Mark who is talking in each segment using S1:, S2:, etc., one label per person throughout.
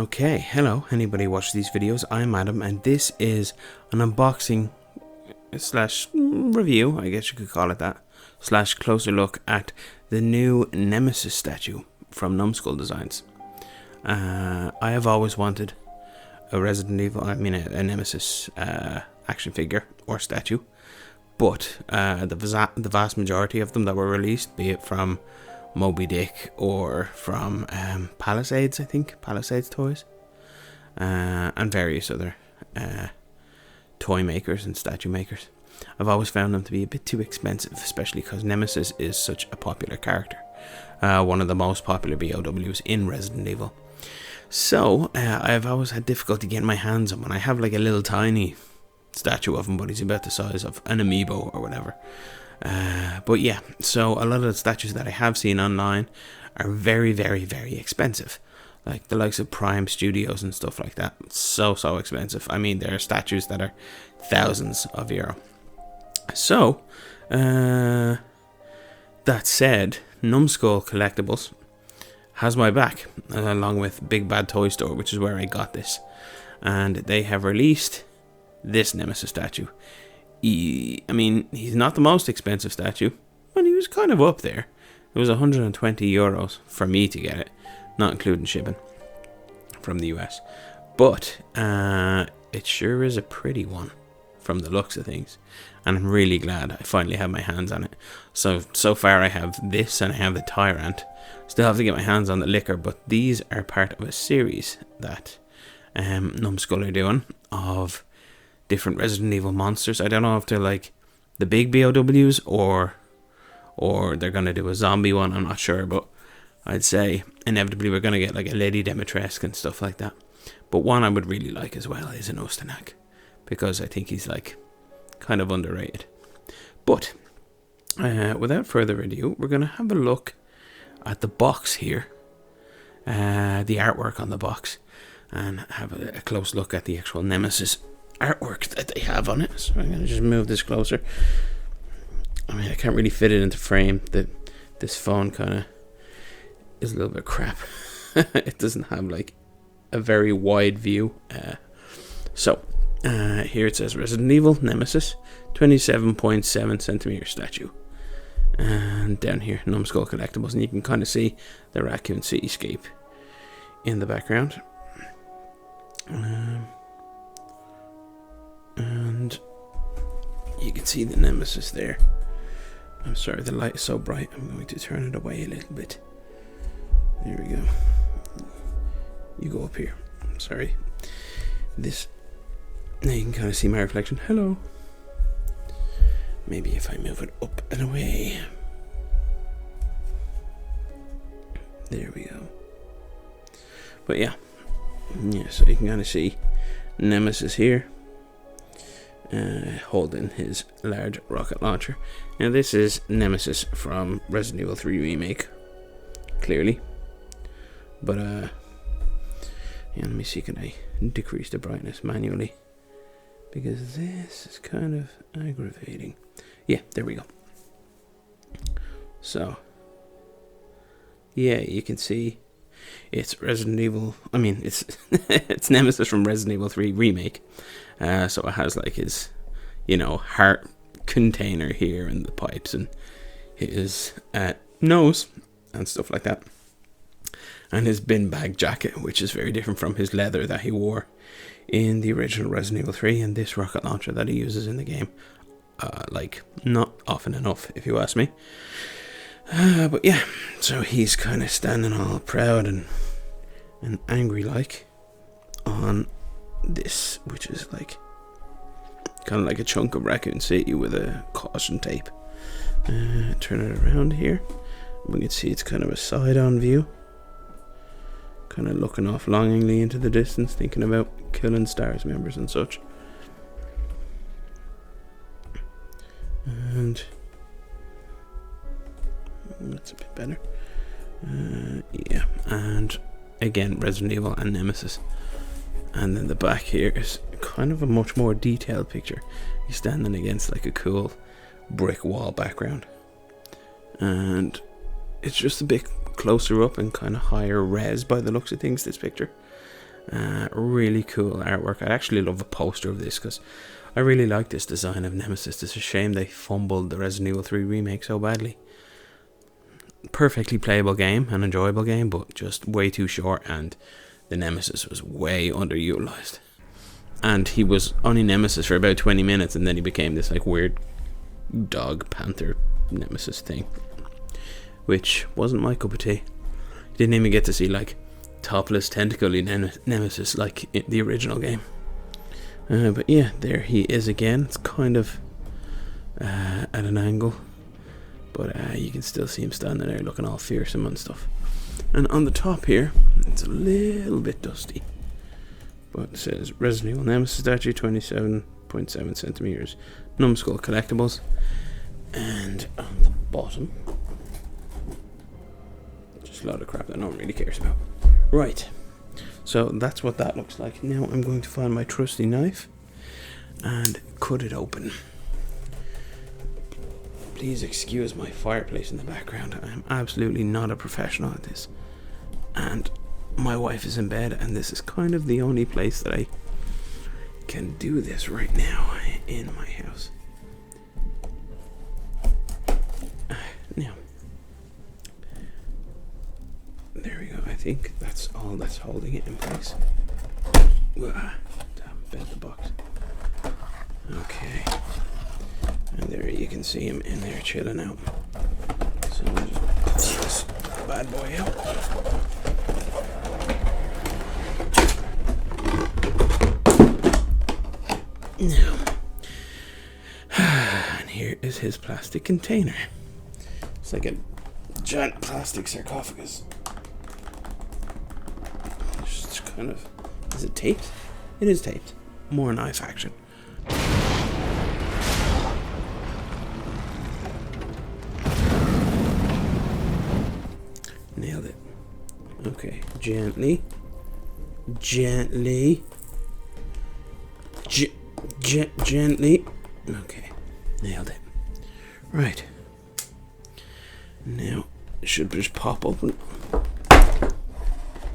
S1: Okay, hello, anybody watch these videos, I'm Adam, and this is an unboxing slash review, I guess you could call it that, slash closer look at the new Nemesis statue from NUMSKULL Designs. I have always wanted a a Nemesis action figure or statue, but the vast majority of them that were released, be it from Moby Dick or from Palisades, I think, Palisades Toys, and various other toy makers and statue makers. I've always found them to be a bit too expensive, especially because Nemesis is such a popular character, one of the most popular BOWs in Resident Evil. So I've always had difficulty getting my hands on one. I have like a little tiny statue of him, but he's about the size of an amiibo or whatever. But yeah, so a lot of the statues that I have seen online are very, very, very expensive. Like the likes of Prime Studios and stuff like that. So expensive. I mean, there are statues that are thousands of euro. So, that said, NUMSKULL Collectables has my back, along with Big Bad Toy Store, which is where I got this. And they have released this Nemesis statue. I mean, he's not the most expensive statue, but he was kind of up there. It was 120 euros for me to get it, not including shipping from the US. But it sure is a pretty one from the looks of things, and I'm really glad I finally have my hands on it. So far I have this and I have the Tyrant. Still have to get my hands on the Licker, but these are part of a series that NUMSKULL are doing of different Resident Evil monsters. I don't know if they're like the big BOWs or they're going to do a zombie one. I'm not sure, but I'd say inevitably we're going to get like a Lady Dimitrescu and stuff like that. But one I would really like as well is an Ostanak, because I think he's like kind of underrated. But without further ado, we're going to have a look at the box here, the artwork on the box, and have a close look at the actual Nemesis artwork that they have on it. So I'm going to just move this closer. I mean, I can't really fit it into frame. This phone kind of is a little bit crap. It doesn't have like a very wide view. So here it says Resident Evil Nemesis 27.7 centimeter statue, and down here NUMSKULL Collectables, and you can kind of see the Raccoon Cityscape in the background. And you can see the Nemesis there. I'm sorry, the light is so bright, I'm going to turn it away a little bit. There we go. You go up here. I'm sorry. This, now you can kind of see my reflection. Hello. Maybe if I move it up and away. There we go. But yeah, so you can kind of see Nemesis here, holding his large rocket launcher. Now this is Nemesis from Resident Evil 3 Remake, clearly. But yeah, let me see, can I decrease the brightness manually? Because this is kind of aggravating. Yeah, there we go. So yeah, you can see it's Resident Evil. I mean, it's it's Nemesis from Resident Evil 3 Remake. So it has like his, heart container here and the pipes and his nose and stuff like that. And his bin bag jacket, which is very different from his leather that he wore in the original Resident Evil 3, and this rocket launcher that he uses in the game. Like, not often enough, if you ask me. But yeah, so he's kind of standing all proud and angry like on this, which is like kind of like a chunk of Raccoon City with a caution tape. Turn it around here, we can see it's kind of a side-on view, kind of looking off longingly into the distance, thinking about killing STARS members and such. And that's a bit better. Yeah, and again Resident Evil and Nemesis. And then the back here is kind of a much more detailed picture. He's standing against like a cool brick wall background, and it's just a bit closer up and kind of higher res by the looks of things, this picture. Really cool artwork. I actually love a poster of this because I really like this design of Nemesis. It's a shame they fumbled the Resident Evil 3 remake so badly. Perfectly playable game, an enjoyable game, but just way too short, and the Nemesis was way underutilized. And he was only Nemesis for about 20 minutes, and then he became this like weird dog panther Nemesis thing, which wasn't my cup of tea. Didn't even get to see like topless tentacly Nemesis like in the original game. But yeah, there he is again. It's kind of at an angle, but you can still see him standing there looking all fearsome and stuff. And on the top here, it's a little bit dusty, but it says Resident Evil Nemesis statue, 27.7 centimeters, NUMSKULL Collectables. And on the bottom, just a lot of crap that no one really cares about. Right, so that's what that looks like. Now I'm going to find my trusty knife and cut it open. Please excuse my fireplace in the background. I'm absolutely not a professional at this, and my wife is in bed, and this is kind of the only place that I can do this right now in my house. Now, there we go. I think that's all that's holding it in place. Damn, bent the box. Okay. And there you can see him in there chilling out. So we'll just pull this bad boy out. Now, and here is his plastic container. It's like a giant plastic sarcophagus. Just kind of, is it taped? It is taped. More knife action. Nailed it. Okay, gently. Gently. Gently. Okay, nailed it. Right. Now, it should just pop open.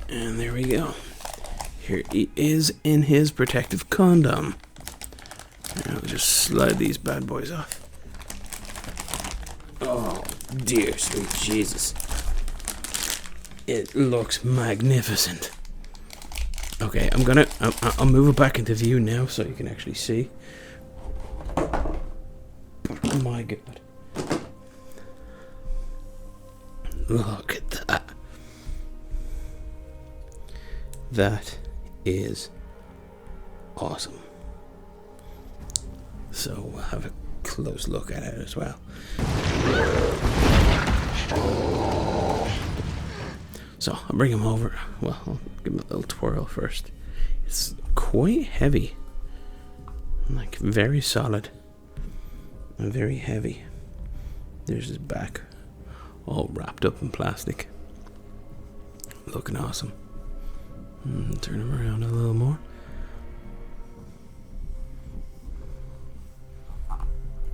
S1: And there we go. Here he is in his protective condom. Now we'll just slide these bad boys off. Oh, dear sweet Jesus. It looks magnificent. Okay, I'll move it back into view now so you can actually see. Oh my God. Look at that. That is awesome. So we'll have a close look at it as well. So I'll bring him over. Well, I'll give him a little twirl first. It's quite heavy. Like very solid. And very heavy. There's his back. All wrapped up in plastic. Looking awesome. Turn him around a little more.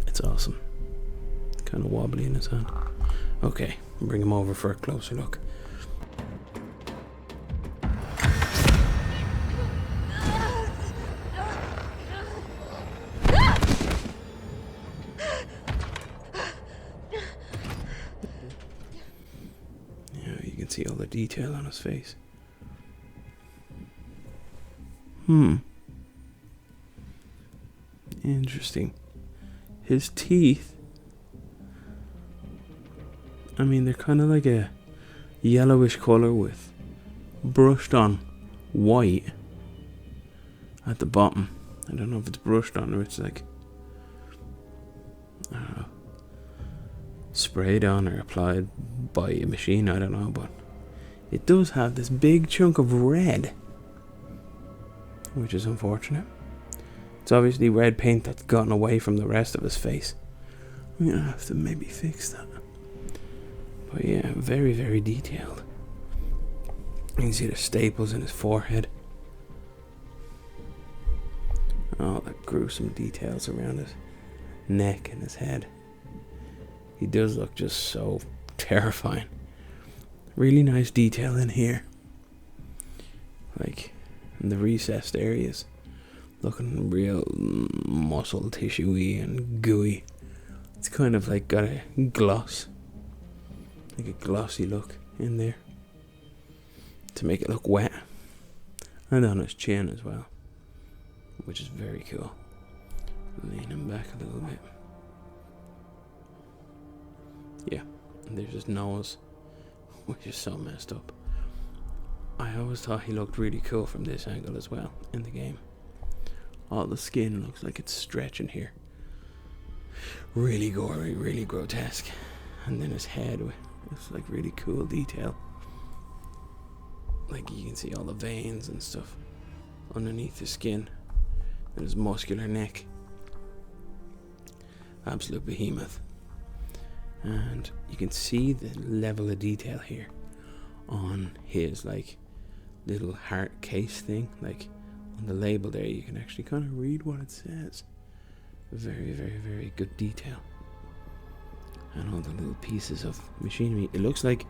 S1: It's awesome. Kind of wobbly in his hand. Okay, bring him over for a closer look. See all the detail on his face. Interesting. His teeth, I mean, they're kind of like a yellowish color with brushed on white at the bottom. I don't know if it's brushed on or it's like, I don't know, sprayed on or applied by a machine, I don't know, but it does have this big chunk of red, which is unfortunate. It's obviously red paint that's gotten away from the rest of his face. I'm gonna have to maybe fix that. But yeah, very, very detailed. You can see the staples in his forehead. All the gruesome details around his neck and his head. He does look just so terrifying. Really nice detail in here. Like, and the recessed areas looking real muscle tissue-y and gooey. It's kind of like got a gloss, like a glossy look in there to make it look wet, and on his chin as well, which is very cool. Lean him back a little bit. Yeah, and there's his nose, which is so messed up. I always thought he looked really cool from this angle as well in the game. All the skin looks like it's stretching here. Really gory, really grotesque. And then his head, it's like really cool detail. Like you can see all the veins and stuff underneath the skin. And his muscular neck. Absolute behemoth. And you can see the level of detail here on his like little heart case thing. Like on the label there, you can actually kind of read what it says. Very, very, very good detail. And all the little pieces of machinery. It looks like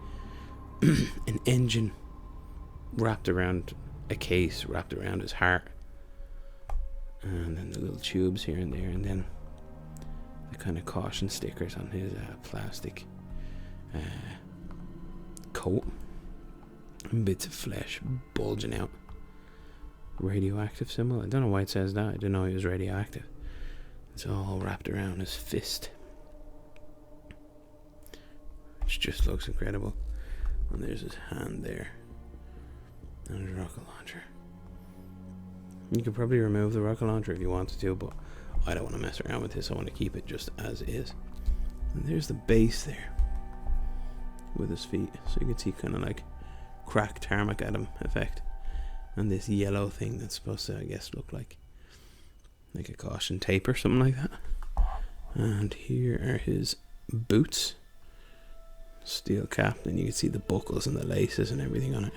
S1: an engine wrapped around a case, wrapped around his heart. And then the little tubes here and there, and then the kind of caution stickers on his plastic coat. And bits of flesh bulging out. Radioactive symbol. I don't know why it says that. I didn't know he was radioactive. It's all wrapped around his fist, which just looks incredible. And there's his hand there, and his rocket launcher. You could probably remove the rocket launcher if you wanted to, but I don't want to mess around with this. I want to keep it just as is. And there's the base there with his feet, so you can see kind of like cracked tarmac at him effect. And this yellow thing that's supposed to, I guess, look like a caution tape or something like that. And here are his boots. Steel cap, and you can see the buckles and the laces and everything on it.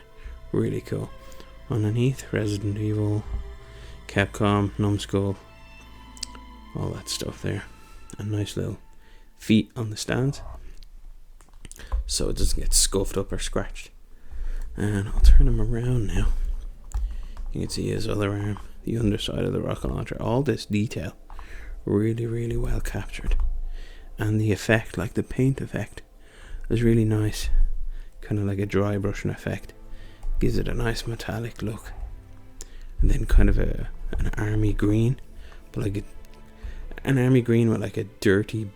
S1: Really cool. Underneath, Resident Evil, Capcom, NUMSKULL, all that stuff there. And nice little feet on the stands, so it doesn't get scuffed up or scratched. And I'll turn him around now. You can see his other arm, the underside of the rocket launcher. All this detail, really, really well captured. And the effect, like the paint effect, is really nice. Kind of like a dry brushing effect. Gives it a nice metallic look. And then kind of an army green, but like an army green with like a dirty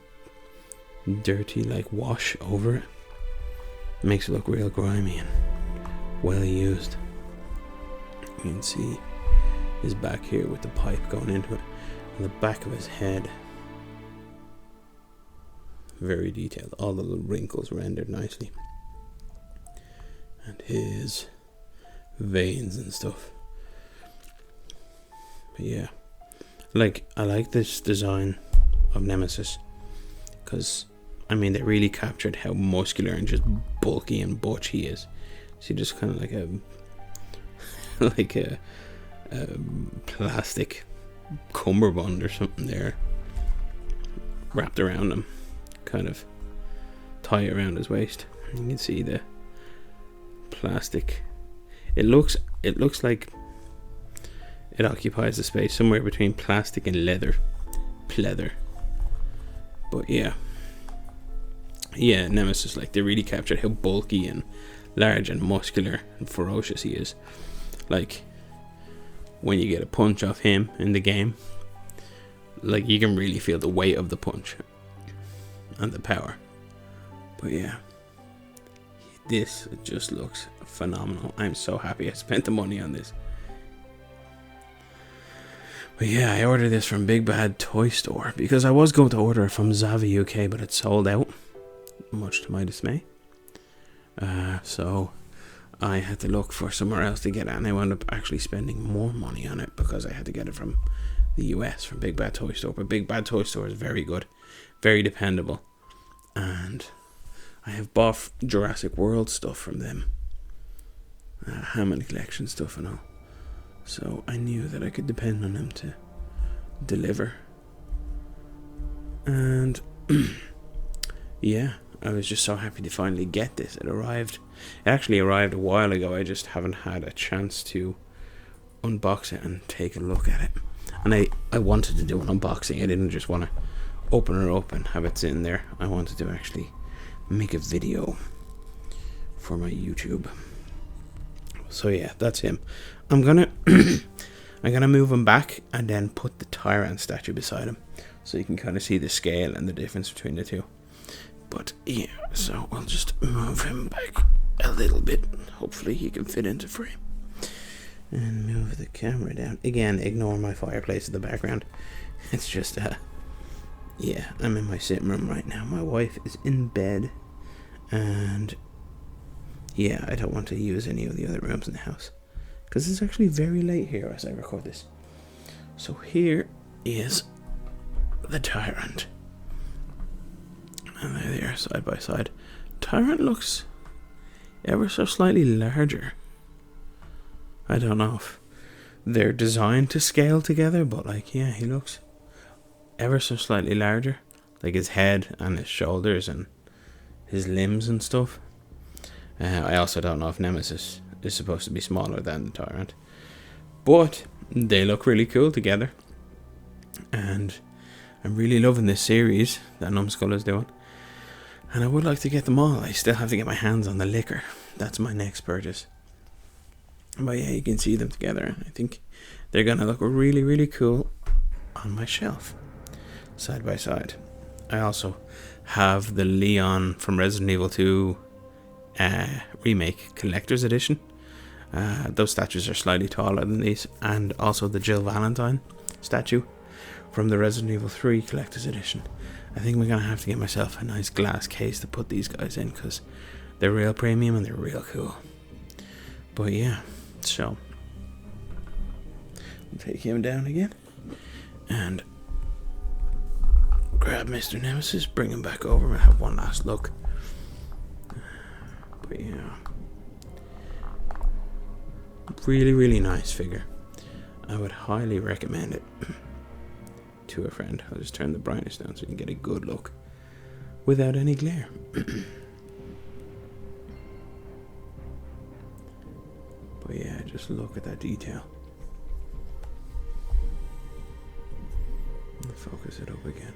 S1: like wash over it. Makes it look real grimy and well used. You can see his back here with the pipe going into it, and the back of his head, very detailed, all the little wrinkles rendered nicely, and his veins and stuff. But yeah, I like this design of Nemesis, because I mean they really captured how muscular and just bulky and butch he is. So just kind of like a plastic cummerbund or something there wrapped around him, kind of tie around his waist. You can see the plastic. It looks like it occupies the space somewhere between plastic and leather. But yeah, Nemesis, like they really captured how bulky and large and muscular and ferocious he is. Like when you get a punch off him in the game, like you can really feel the weight of the punch and the power. But yeah, this just looks phenomenal. I'm so happy I spent the money on this. But yeah, I ordered this from Big Bad Toy Store because I was going to order it from Zavi UK, but it sold out, much to my dismay. So I had to look for somewhere else to get it, and I wound up actually spending more money on it because I had to get it from the US, from Big Bad Toy Store. But Big Bad Toy Store is very good, very dependable, and I have bought Jurassic World stuff from them, Hammond Collection stuff and all, so I knew that I could depend on them to deliver. And yeah, I was just so happy to finally get this. It actually arrived a while ago. I just haven't had a chance to unbox it and take a look at it. And I wanted to do an unboxing. I didn't just want to open it up and have it sitting there. I wanted to actually make a video for my YouTube. So yeah, that's him. I'm gonna move him back and then put the Tyrant statue beside him, so you can kind of see the scale and the difference between the two. But yeah, so I'll just move him back a little bit. Hopefully he can fit into frame. And move the camera down. Again, ignore my fireplace in the background. It's just, yeah, I'm in my sitting room right now. My wife is in bed. And yeah, I don't want to use any of the other rooms in the house, because it's actually very late here as I record this. So here is the Tyrant. And there they are, side by side. Tyrant looks ever so slightly larger. I don't know if they're designed to scale together, but like, yeah, he looks ever so slightly larger. Like his head and his shoulders and his limbs and stuff. I also don't know if Nemesis is supposed to be smaller than the Tyrant. But they look really cool together. And I'm really loving this series that NUMSKULL is doing. And I would like to get them all. I still have to get my hands on the liquor. That's my next purchase. But yeah, you can see them together. I think they're going to look really, really cool on my shelf, side by side. I also have the Leon from Resident Evil 2 remake collector's edition. Those statues are slightly taller than these. And also the Jill Valentine statue from the Resident Evil 3 collector's edition. I think we're going to have to get myself a nice glass case to put these guys in, because they're real premium and they're real cool. But yeah, so I'll take him down again and grab Mr. Nemesis, bring him back over and have one last look. But yeah, really, really nice figure. I would highly recommend it to a friend. I'll just turn the brightness down so you can get a good look without any glare. But yeah, just look at that detail. Focus it up again.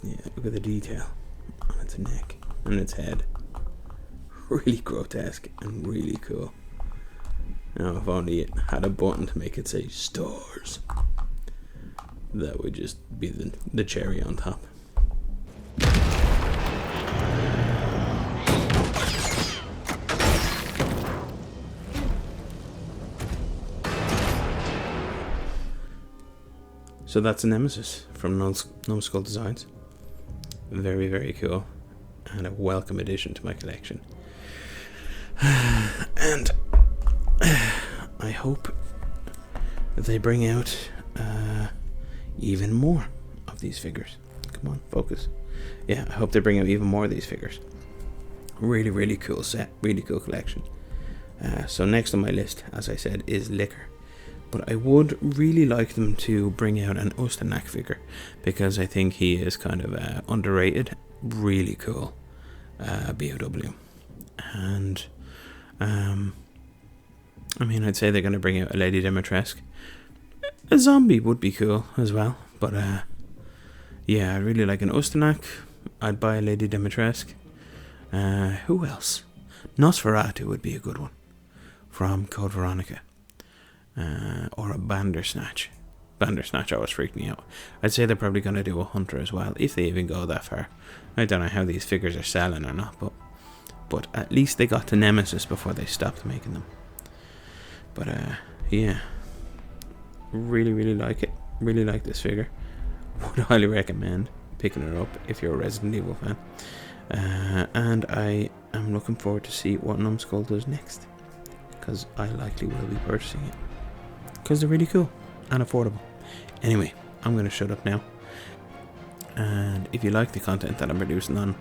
S1: Yeah, look at the detail on its neck and its head. Really grotesque and really cool. Now, if only it had a button to make it say stars, that would just be the cherry on top. So that's a Nemesis from NUMSKULL Designs. Very, very cool. And a welcome addition to my collection. And I hope they bring out even more of these figures. Come on, focus. Yeah, I hope they bring out even more of these figures. Really, really cool set. Really cool collection. So next on my list, as I said, is Liquor. But I would really like them to bring out an Ostanak figure, because I think he is kind of underrated. Really cool BOW. And I mean, I'd say they're going to bring out a Lady Dimitrescu. A zombie would be cool as well. But yeah, I really like an Ostanak. I'd buy a Lady Dimitrescu. Who else? Nosferatu would be a good one from Code Veronica. Or a Bandersnatch. Bandersnatch always freaked me out. I'd say they're probably going to do a Hunter as well, if they even go that far. I don't know how these figures are selling or not, but at least they got to Nemesis before they stopped making them. But yeah, really, really like it. Really like this figure. Would highly recommend picking it up if you're a Resident Evil fan. And I am looking forward to see what NUMSKULL does next, because I likely will be purchasing it, because they're really cool and affordable. Anyway, I'm going to shut up now. And if you like the content that I'm producing on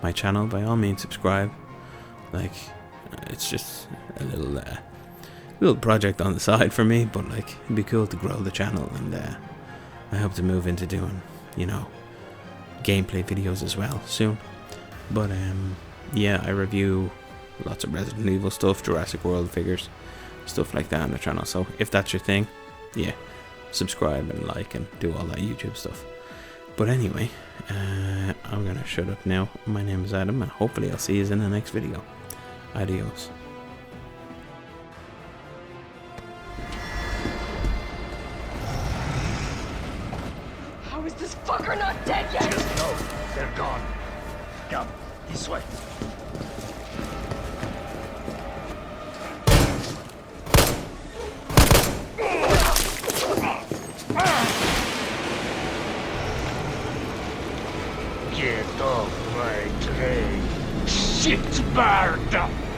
S1: my channel, by all means subscribe. Like, it's just a little project on the side for me, but like, it'd be cool to grow the channel, and I hope to move into doing, you know, gameplay videos as well soon. But yeah, I review lots of Resident Evil stuff, Jurassic World figures, stuff like that on the channel. So if that's your thing, yeah, subscribe and like and do all that YouTube stuff. But anyway, I'm gonna shut up now. My name is Adam, and hopefully I'll see you in the next video. Adios.
S2: How is this fucker not dead yet?
S3: Just know they're gone. Come, this way. Get off my train, shitbird!